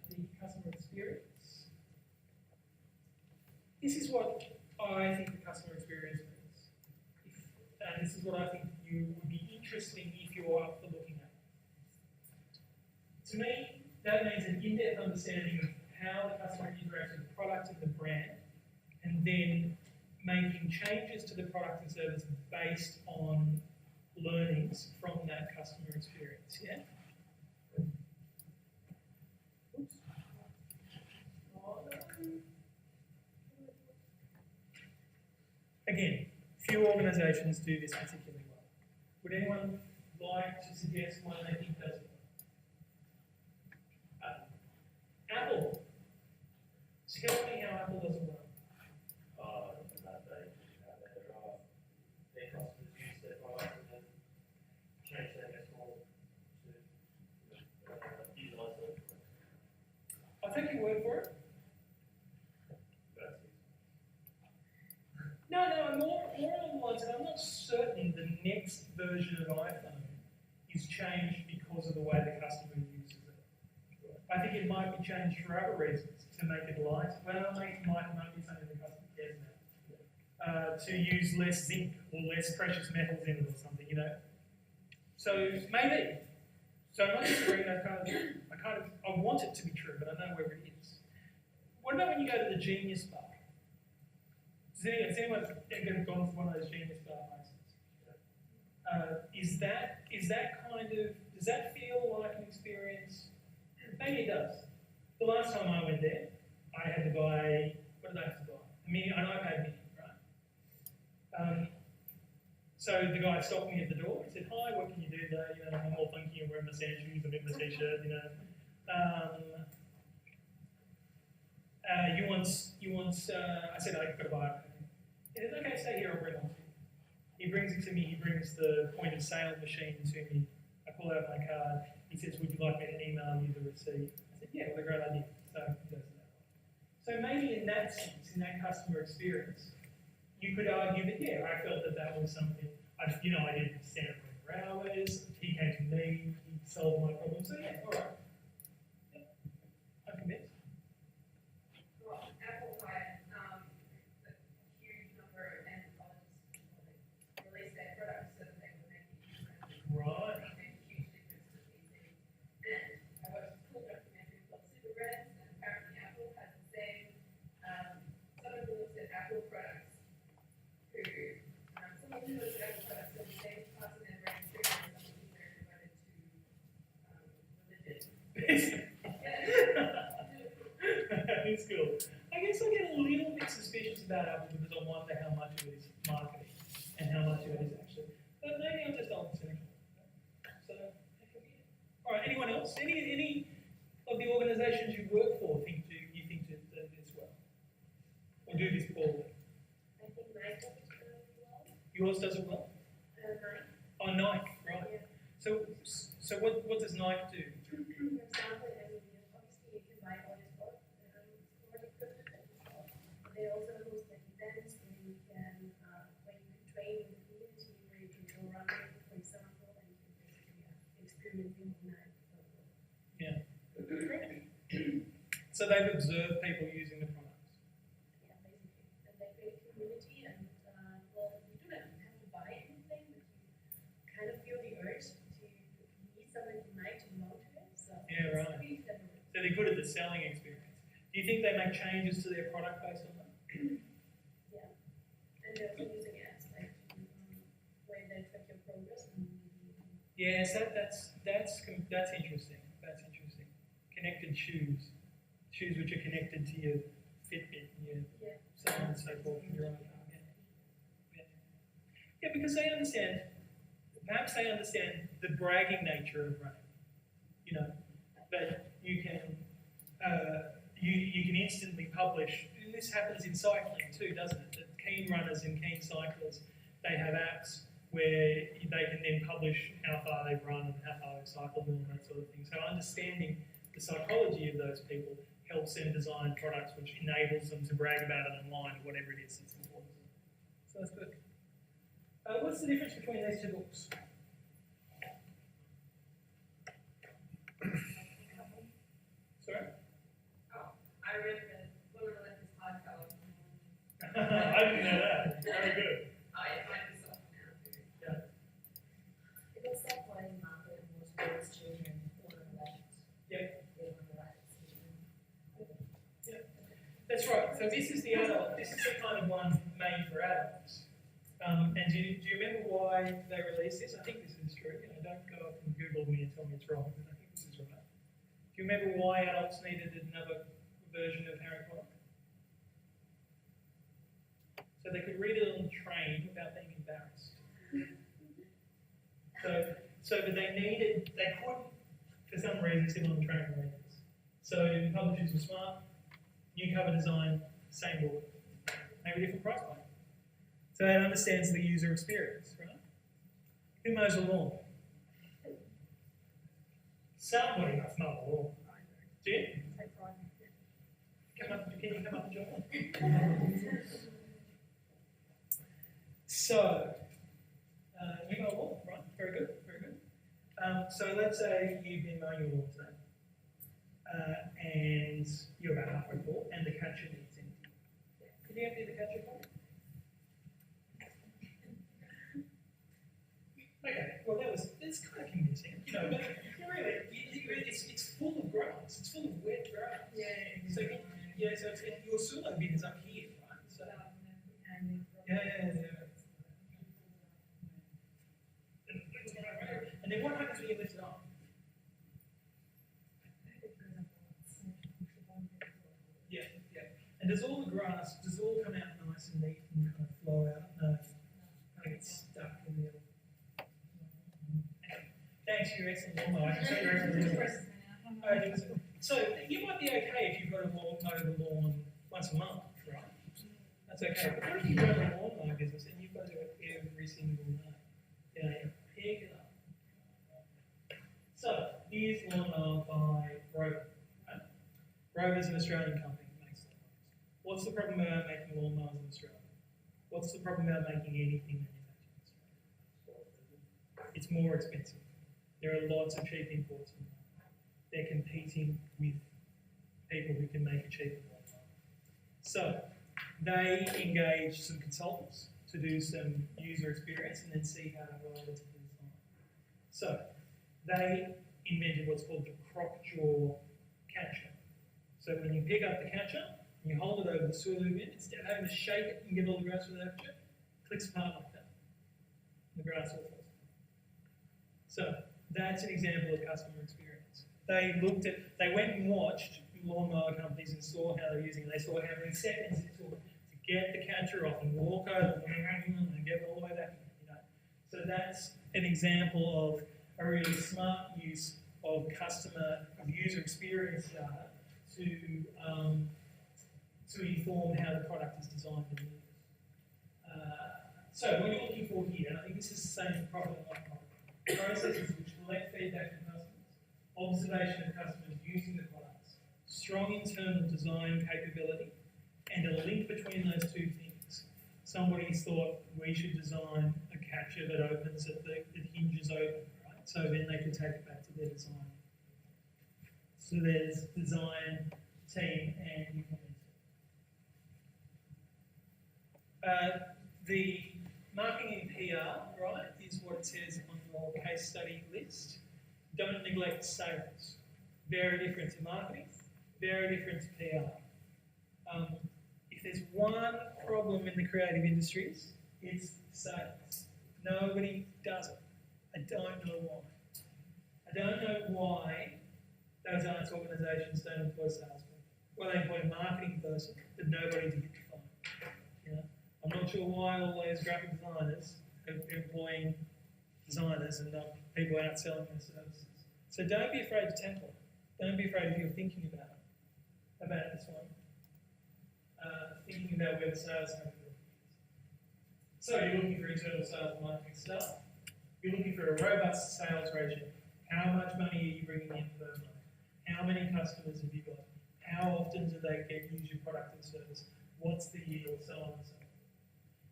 the customer experience. This is what I think the customer experience means. And this is what I think you would be interesting if you're up for looking at. To me, that means an in-depth understanding of how the customer interacts with the product and the brand, and then making changes to the product and service based on learnings from that customer experience. Yeah? Oops. Again, few organisations do this particularly well. Would anyone like to suggest one they think does it well? Apple. Tell me how Apple does it well. Their customers use their product and then change their next model to utilise it. I'll take your word for it. No, more along the lines that I'm not certain the next version of iPhone is changed because of the way the customer uses it. I think it might be changed for other reasons, to make it light. Well, it might be something the customer cares about. To use less zinc or less precious metals in it or something, you know. So maybe. So I'm not disagreeing. I want it to be true, but I know where it is. What about when you go to the Genius Bar? Has anyone ever gone to one of those Genius Bar places? Is that kind of, does that feel like an experience? Maybe it does. The last time I went there, I had to buy, what did I have to buy? An iPad mini, right? So the guy stopped me at the door. He said, "Hi, what can you do today? You know, I'm all funky and wearing my sand shoes, I'm in my t-shirt, you know. I said, I've got to buy it. He said, okay, stay here, I'll bring it to you. He brings it to me, he brings the point of sale machine to me. I pull out my card. He says, would you like me to email you the receipt? I said, yeah, what a great idea. So he goes that way. So maybe in that sense, in that customer experience, you could argue that, yeah, I felt that was something, I didn't stand up for hours, he came to me, he solved my problem, so yeah, all right. Yeah, I'm convinced. Well, Apple had a huge number of anthropologists release their products so that they would make it user-friendly. Right. It made a huge difference to PC. And I watched a cool documentary called Super Brands, and apparently Apple has the same, someone who looks at Apple products, someone who looks at Apple products has the same parts of their brain trigger as someone who's very devoted to religion. It's cool. I guess I get a little bit suspicious about Apple because I wonder how much of it is marketing and how much of it is actually. But maybe I'm just old cynical. So, all right. Anyone else? Any of the organisations you work for you think do this well, or do this poorly? I think Nike does it really well. Yours does it well. Nike. Oh, Nike, right? Yeah. So what does Nike do? For example, obviously you can buy all your sport equipment at the shop. They also host like events where you can train in the community, where you can go running, for example, and you can basically experience the night. Yeah. So they've observed people using the products. Yeah, basically. And they create a community, and well, you do that. You have to buy anything, but you kind of feel the urge to meet someone you might to belong to it. So Yeah, right. it's pretty clever. So they're good at the selling experience. Do you think they make changes to their product based on that? Yeah. And they're also using apps like where they track your progress. Yes, that's interesting. That's interesting. Connected shoes which are connected to your Fitbit and your so on and so forth. Your own. Yeah, because they understand. Perhaps they understand the bragging nature of running. You know, that you can you can instantly publish. And this happens in cycling too, doesn't it? That keen runners and keen cyclists, they have apps where they can then publish how far they've run and how far they've cycled and all that sort of thing. So understanding the psychology of those people helps them design products which enables them to brag about it online, whatever it is that's important to them. So that's good. What's the difference between these two books? Sorry? I didn't know that. Very good. I find myself now too. It is that point market more towards children on the left. Yeah. Than on the right. That's right. So this is the adult. This is the kind of one made for adults. And do you remember why they released this? I think this is true. You know, don't go up and Google me and tell me it's wrong, but I think this is right. Do you remember why adults needed another version of Harry Potter? So they could read it on the train without being embarrassed. But they couldn't, for some reason, sit on the train and read this. So publishers were smart. New cover design, same book, maybe different price point. So it understands the user experience, right? Who mows the lawn? Somebody must mow the lawn. Do you? Can you come up and join? So, you mow the lawn, right? Very good, very good. So let's say you've been mowing your lawn today. And you're about halfway full, and the catcher needs empty. Can you empty the catcher for me? Okay, well that's kind of convincing, you know, but it's full of grass, it's full of wet grass. Yeah. So your solo bin is up here, right? So yeah. And then what happens when you lift it up? Yeah. And does all the grass, come out nice and neat and kind of flow out? No. Kind of gets stuck in the middle. Thanks for your excellent lawnmower. I can show you your excellent lawnmower. So you might be okay if you've got to mow the lawn once a month, right? That's okay. But what if you run a lawnmower business and you've got to do it every single day? You know, pick it up. So here's lawnmower by Rover. Right? Rover's an Australian company that makes lawnmowers. What's the problem about making lawnmowers in Australia? What's the problem about making anything manufactured in Australia? It's more expensive. There are lots of cheap imports in the market. They're competing with people who can make a cheaper lawnmower. So they engage some consultants to do some user experience and then see how to roll it to the design. So they invented what's called the crock jaw catcher. So when you pick up the catcher and you hold it over the soil bin, instead of having to shake it and get all the grass with that, it clicks apart like that. The grass all falls. So that's an example of customer experience. They went and watched lawnmower companies and saw how they're using it. They saw how many seconds it took to get the catcher off and walk over and get it all the way back again. You know? So that's an example of a really smart use of user experience data to inform how the product is designed and used. So what you're looking for here, and I think this is the same for profit and non-profit, processes which collect feedback from customers, observation of customers using the products, strong internal design capability, and a link between those two things. Somebody thought we should design a catcher that opens at that hinges open, right? So then they could take it back to their design. So there's design, team, and implementation. The marketing and PR, right, is what it says on your case study list. Don't neglect sales. Very different to marketing, very different to PR. If there's one problem in the creative industries, it's sales. Nobody does it. I don't know why. I don't know why those arts organisations don't employ salespeople. Well, they employ a marketing person, but nobody to hit the phone. You know? I'm not sure why all those graphic designers are employing designers and not people out selling their services. So don't be afraid to tackle it. Don't be afraid if you're thinking about this one. Thinking about where the sales capability is. So you're looking for internal sales and marketing staff. You're looking for a robust sales ratio. How much money are you bringing in per month? How many customers have you got? How often do they use your product and service? What's the yield? So on and so forth.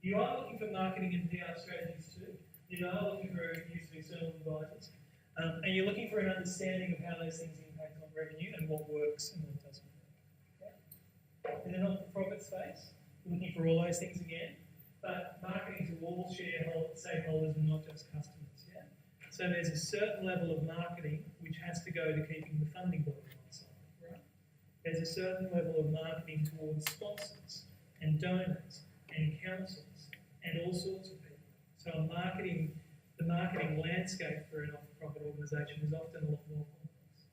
You are looking for marketing and PR strategies too. You are looking for use of external advisors. And you're looking for an understanding of how those things impact on revenue and what works and what doesn't work. Okay? In the not-for-profit space, looking for all those things again, but marketing to all stakeholders and not just customers, yeah? So there's a certain level of marketing which has to go to keeping the funding body on side, right? There's a certain level of marketing towards sponsors and donors and councils and all sorts of people. So the marketing landscape for a not-for-profit organisation is often a lot more complex.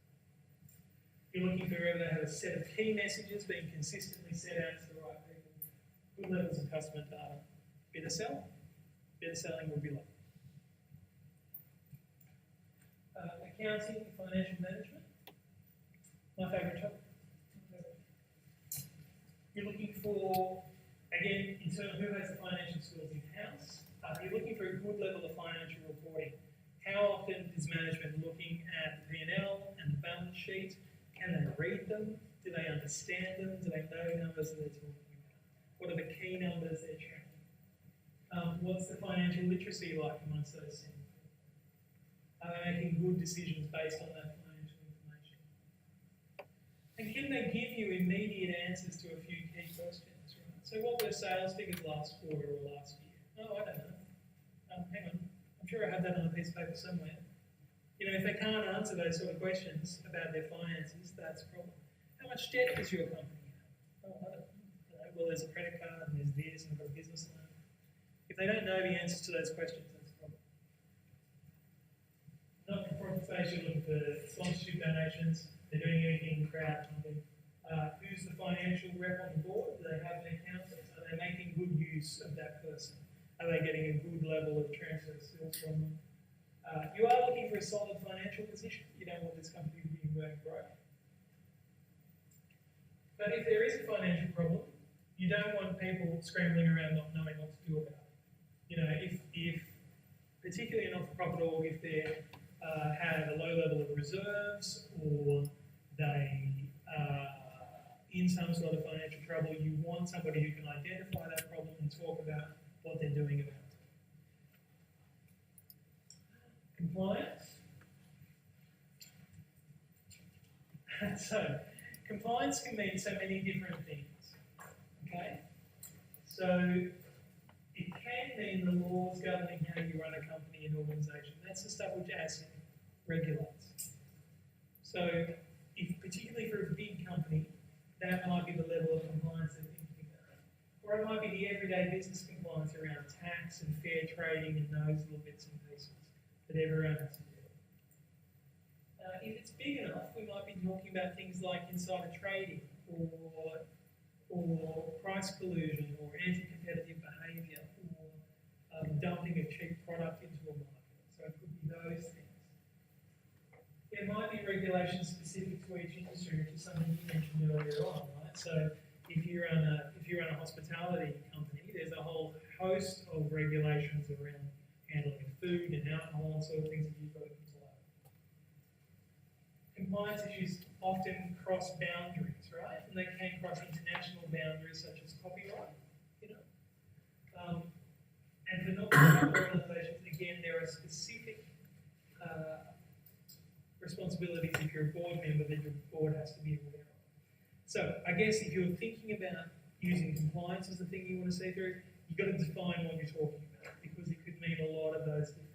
You're looking for whether they have a set of key messages being consistently set out to the right people, good levels of customer data, better selling. Better selling will be low. Accounting and financial management, my favourite topic. You're looking for, again, in terms of who has the financial skills in-house, you're looking for a good level of financial reporting. How often is management looking at the P&L and the balance sheet? Can they read them? Do they understand them? Do they know numbers that they're talking about? What are the key numbers they're tracking? What's the financial literacy like amongst those things? Are they making good decisions based on that financial information? And can they give you immediate answers to a few key questions, right? So what were sales figures last quarter or last year? Oh, I don't know. Hang on. I'm sure I have that on a piece of paper somewhere. You know, if they can't answer those sort of questions about their finances, that's a problem. How much debt does your company have? Oh, I don't know. Well, there's a credit card and there's this and I've got a business loan. If they don't know the answers to those questions, that's a problem. Not-for-profit space, you're looking for sponsorship donations. They're doing anything crowdfunding. Who's the financial rep on the board? Do they have an accountant? Are they making good use of that person? Are they getting a good level of transfer skills from them? You are looking for a solid financial position. You don't want this company to be going broke. But if there is a financial problem, you don't want people scrambling around not knowing what to do about it. You know, if particularly a not-for-profit org, if they have a low level of reserves or they in some sort of financial trouble, you want somebody who can identify that problem and talk about what they're doing about it. Compliance. So, compliance can mean so many different things. Okay? So, it can mean the laws governing how you run a company and organisation. That's the stuff which ASIC regulates. So, if particularly for a big company, that might be the level of compliance they're thinking about. Or it might be the everyday business compliance around tax and fair trading and those little bits and pieces that everyone has to do. If it's big enough, we might be talking about things like insider trading or price collusion or anti-competitive behaviour or dumping of cheap product into a market. So it could be those things. There might be regulations specific to each industry, which is something you mentioned earlier on, right? So if you run a hospitality company, there's a whole host of regulations around handling food and alcohol and sort of things that you've got to comply with. Compliance issues often cross boundaries, right? And they can cross international boundaries such as copyright, you know. And for not-for-profit organisations, again, there are specific responsibilities if you're a board member that your board has to be aware of. So I guess if you're thinking about using compliance as the thing you want to see through, you've got to define what you're talking about because it could mean a lot of those different